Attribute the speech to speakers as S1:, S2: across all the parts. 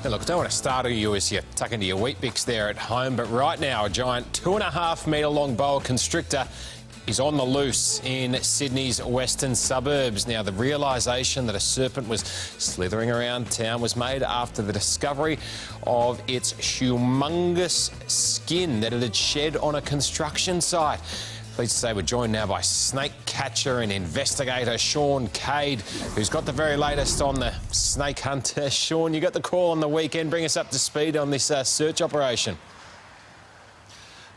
S1: Now look, I don't want to startle you as you tuck into your Weet-Bix there at home, but right now a giant 2.5 metre long boa constrictor is on the loose in Sydney's western suburbs. Now, the realisation that a serpent was slithering around town was made after the discovery of its humongous skin that it had shed on a construction site. Pleased to say we're joined now by snake catcher and investigator Sean Cade, who's got the very latest on the snake hunt. Sean, you got the call on the weekend. Bring us up to speed on this search operation.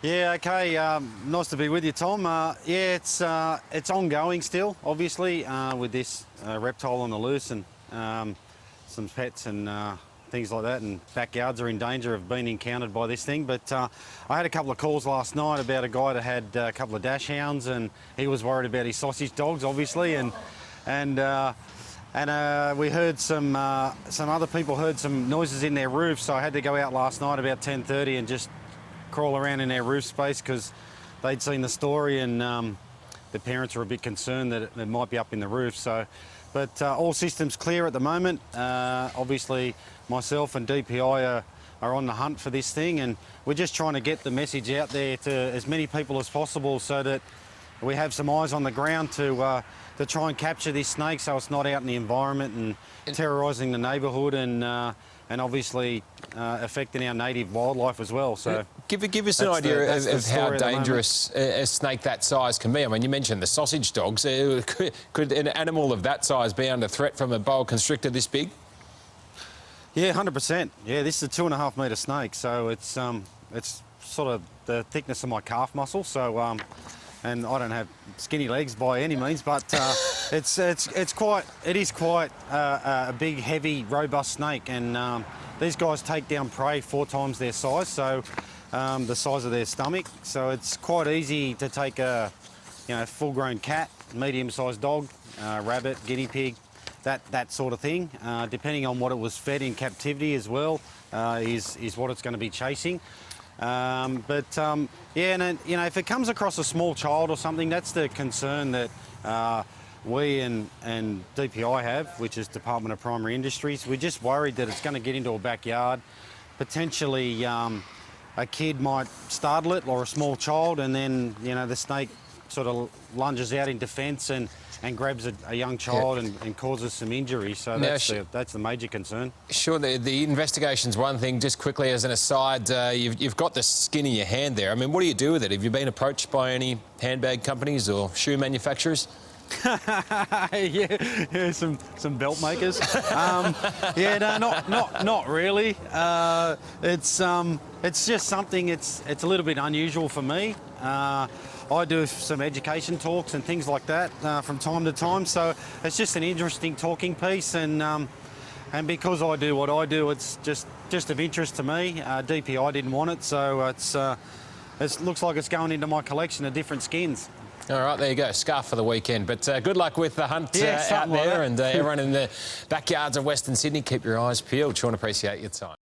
S2: Yeah, okay. Nice to be with you, Tom. Yeah, it's ongoing still, obviously, with this reptile on the loose and some pets and things like that, and backyards are in danger of being encountered by this thing. But I had a couple of calls last night about a guy that had a couple of dash hounds, and he was worried about his sausage dogs, obviously, and we heard some other people heard some noises in their roofs, so I had to go out last night about 10:30 and just crawl around in their roof space because they'd seen the story, and the parents were a bit concerned that it might be up in the roof. So, but all systems clear at the moment. Obviously, myself and DPI are on the hunt for this thing, and we're just trying to get the message out there to as many people as possible so that we have some eyes on the ground to try and capture this snake so it's not out in the environment and terrorising the neighbourhood and obviously affecting our native wildlife as well. So
S1: give us an idea of how dangerous a snake that size can be. I mean, you mentioned the sausage dogs. Could an animal of that size be under threat from a boa constrictor this big?
S2: Yeah, 100%. Yeah, this is a 2.5 metre snake, so it's sort of the thickness of my calf muscle. So and I don't have skinny legs by any means, but it is quite a big, heavy, robust snake, and these guys take down prey 4 times their size, so the size of their stomach. So it's quite easy to take a full-grown cat, medium-sized dog, rabbit, guinea pig, that sort of thing, depending on what it was fed in captivity as well, is what it's going to be chasing. Yeah, and if it comes across a small child or something, that's the concern that we and DPI have, which is Department of Primary Industries. We're just worried that it's going to get into a backyard. Potentially a kid might startle it, or a small child, and then the snake sort of lunges out in defence and grabs a young child and causes some injury. So that's the major concern. Sure,
S1: the investigation's one thing. Just quickly as an aside, you've got the skin in your hand there. I mean, what do you do with it? Have you been approached by any handbag companies or shoe manufacturers?
S2: yeah, some belt makers. Yeah, no, not really. It's just something. It's a little bit unusual for me. I do some education talks and things like that from time to time, so it's just an interesting talking piece, and because I do what I do, it's just of interest to me. DPI didn't want it, so it looks like it's going into my collection of different skins.
S1: All right, there you go, scarf for the weekend. But good luck with the hunt out there, and everyone in the backyards of Western Sydney, keep your eyes peeled. Sean, appreciate your time.